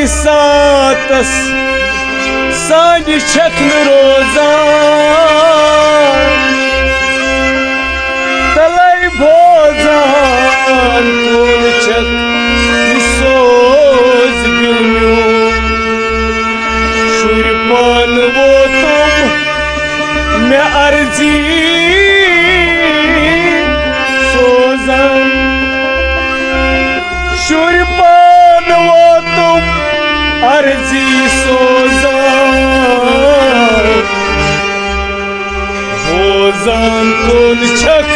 सातस सानि छकन रोजान तलाई भोजान कौन छक सोज दिल शुरपान वो तुम मैं अर्जी सोजन शुरपान वो तुम अर्जी सोजन भोजान कौन छक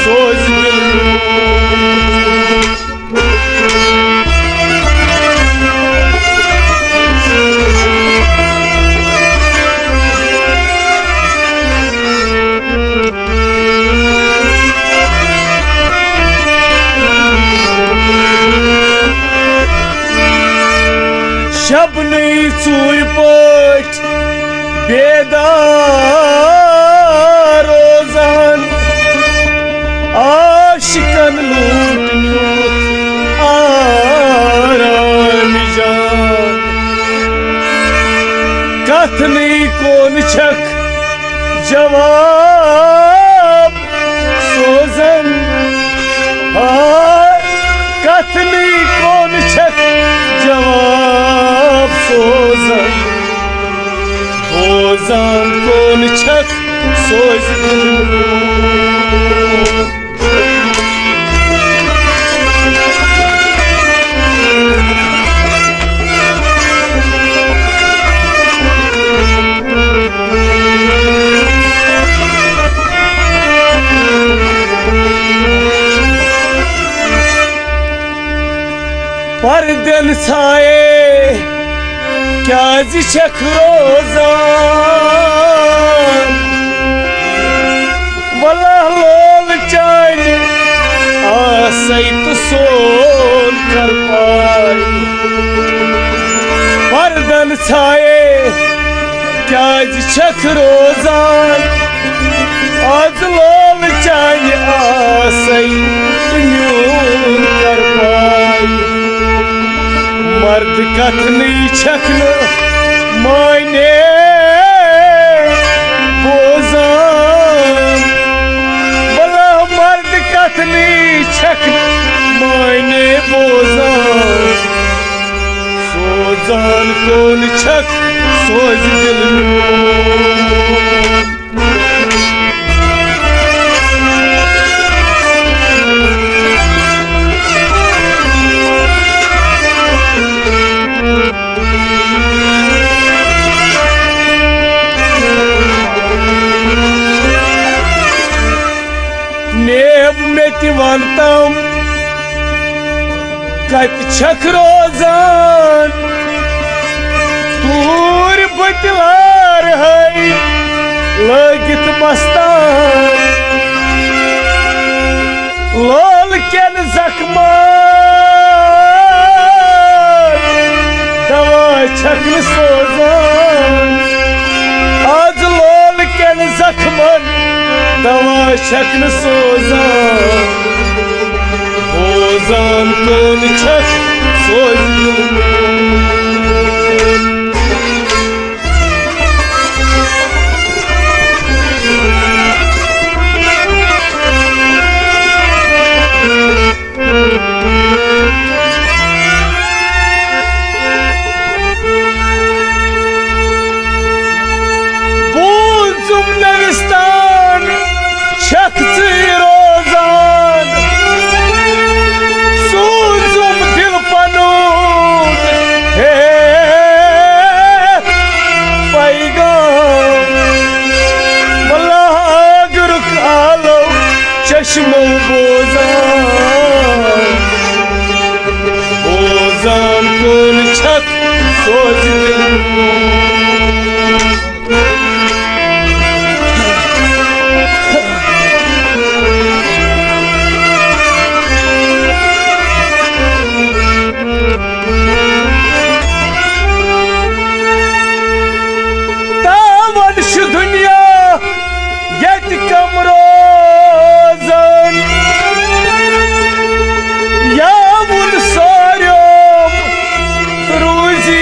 सोज दिल शब नहीं चूर पट बेदार रोजान आशिकन लूट आराम जान कथ नहीं कौन छक जवाब सोजन कथ नहीं कौन छक जवाब सोजन भोजान कौन छक सोज पर्दन छाए क्या जिशक रोजान वल्लाह लोल चाइन आसई तो सोल कर पाई पर्दन छाए क्या जिशक रोजान आज लोल चाइन आसई न्यून कर पाई मर्द कथ नहीं छकन मायने बोजान भला मर्द कथ नहीं छकन मायने बोजान सोजान कौन छक सोज दिल नेब में तिवंतम कत छक रोजान तूर बतलार है लगित मस्तान लोल केन जख्मान दवा छक सोजान आज लोल केन जख्मान दवा छकन सोजान भोजान कौन छक सोज बूझुम नविस्तान छक रोजान सूजुम दिल पनून हे पैगाम मलाग रुक आलो चश्मो बोजान बोजान कौन छक सोच दिल दुनिया यत कमरोजन या उन सारों रोजी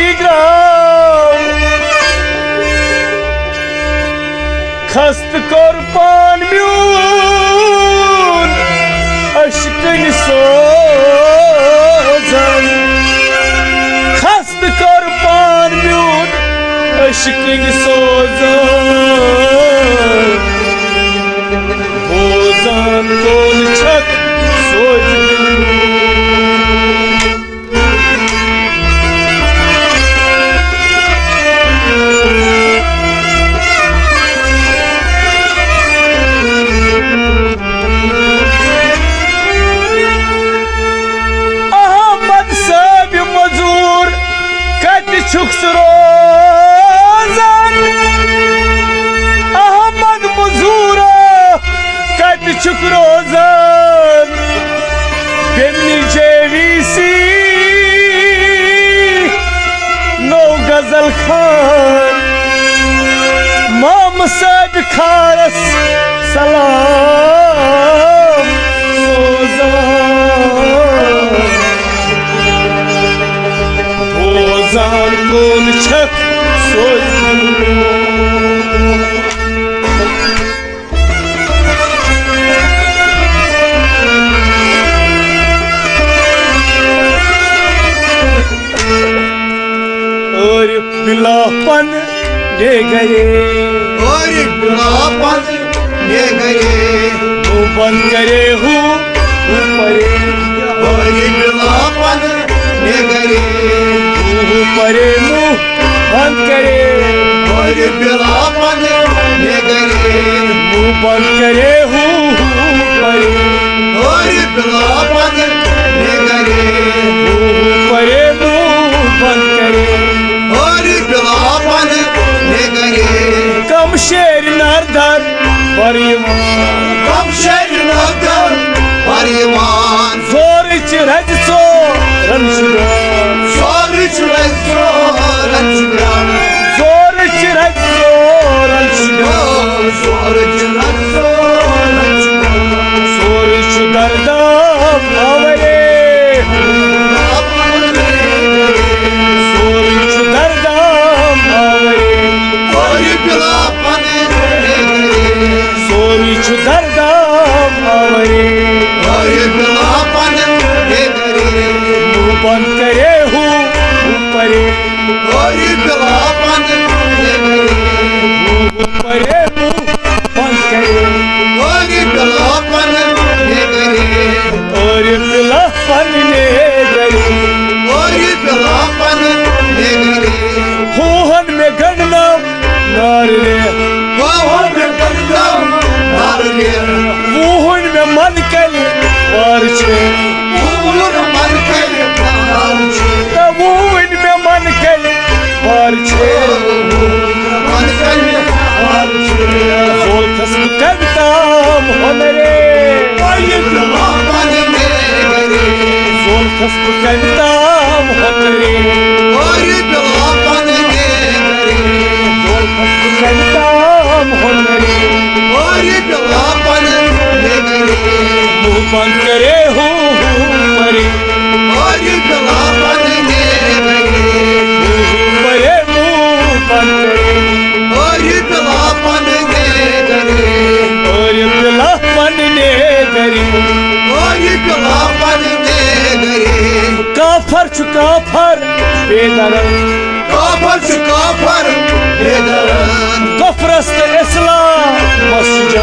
कुर्बान म्यून अश्कन सोजन खस्त कुर्बान म्यून अश्कन सोजन बोजन कोन छक सोजन रोजन अहमद मजूर कत छुक रोजन बेमनी जेवीसी नो गजल खान माम सब खारस सलाम सोजन कोन छक सोजन और पिलापन ले गए और पिलापन ले गए वो बंद करे हूँ परे और पिलापन ले गए परे मुँह बंद करे और पिलापन ले गए मुँह बंद करे हूँ परे और पिलापन ले गए परे मुँह बंद करे और पिलापन ले गए कम शेर नरदर परिवान कम शेर नगर परिवान जोर चिरज सो रंशुरान जोर चिरज सो रंशुरान जोर चिरज सो रंशुरान जोर चिरज सो रंशुरान जोर चुदरदाम आवरे जोर चुदरदाम आवरे जोर चुदरदाम आवरे मुँह बंद करे हूँ परे परे मुँह बंद करे और पिलापन ले गए होहन में गणना नारे वोहन में मन कल वार छे वोहन में मन कल वार छे जोल खस्म कविताम होनरे जोल खस्म कविताम होनरे जोल खस्म कविताम होनरे मुँह बंद करे हूँ परे परे मुँह बंद करे और पिलापन ले गए काफर छु काफर बेदरन कफरस्त इस्लाम मस्जिद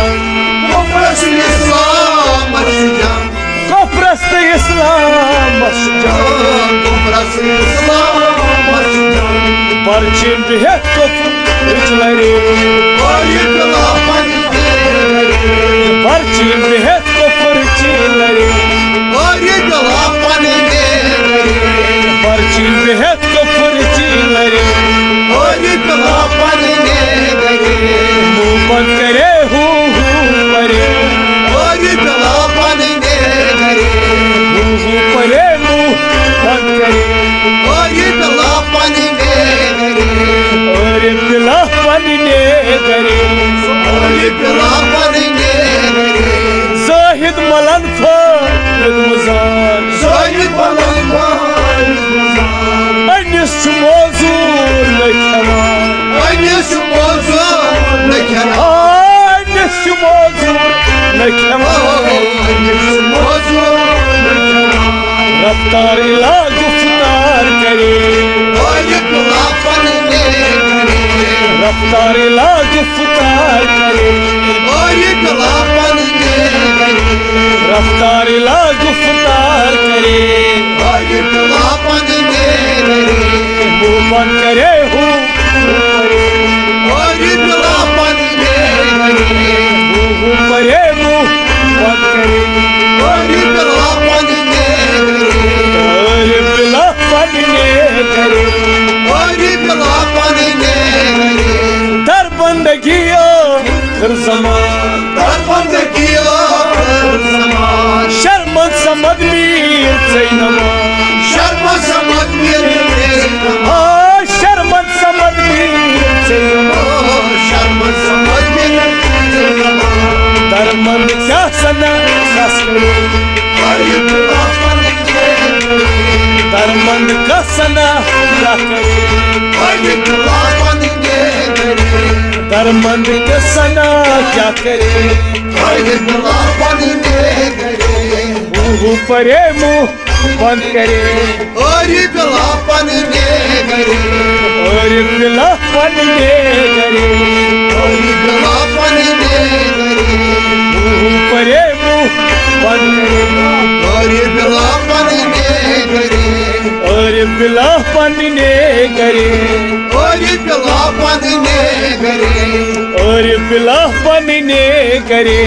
कफरस्त इस्लाम मस्जिद परचिम बिहत कफर रिचलरे परचिम बिहत कफर रिचलरे परचिम बिहत कफर रिचलरे मुँह बंद करे हूँ परे परे मुँह बंद करे और पिलापन ले करे जाहिद मलन फर मुजान अनिस छु मौजूर लखवान kheman Raftar ila guftar kare Raftar ila guftar kare Raftar ila guftar kare Muh band kare hu pare muh band kare bila padne kare dar bandagi akhir zaman sharmat samad mir zainama sharmat samad mir zainama darmand kya sana khas kare darmand ka sana kya kare darmand ka sana kya kare muh pare muh band kare aur bila padne kare muh pare muh band kare aur bila padne kare aur bila padne kare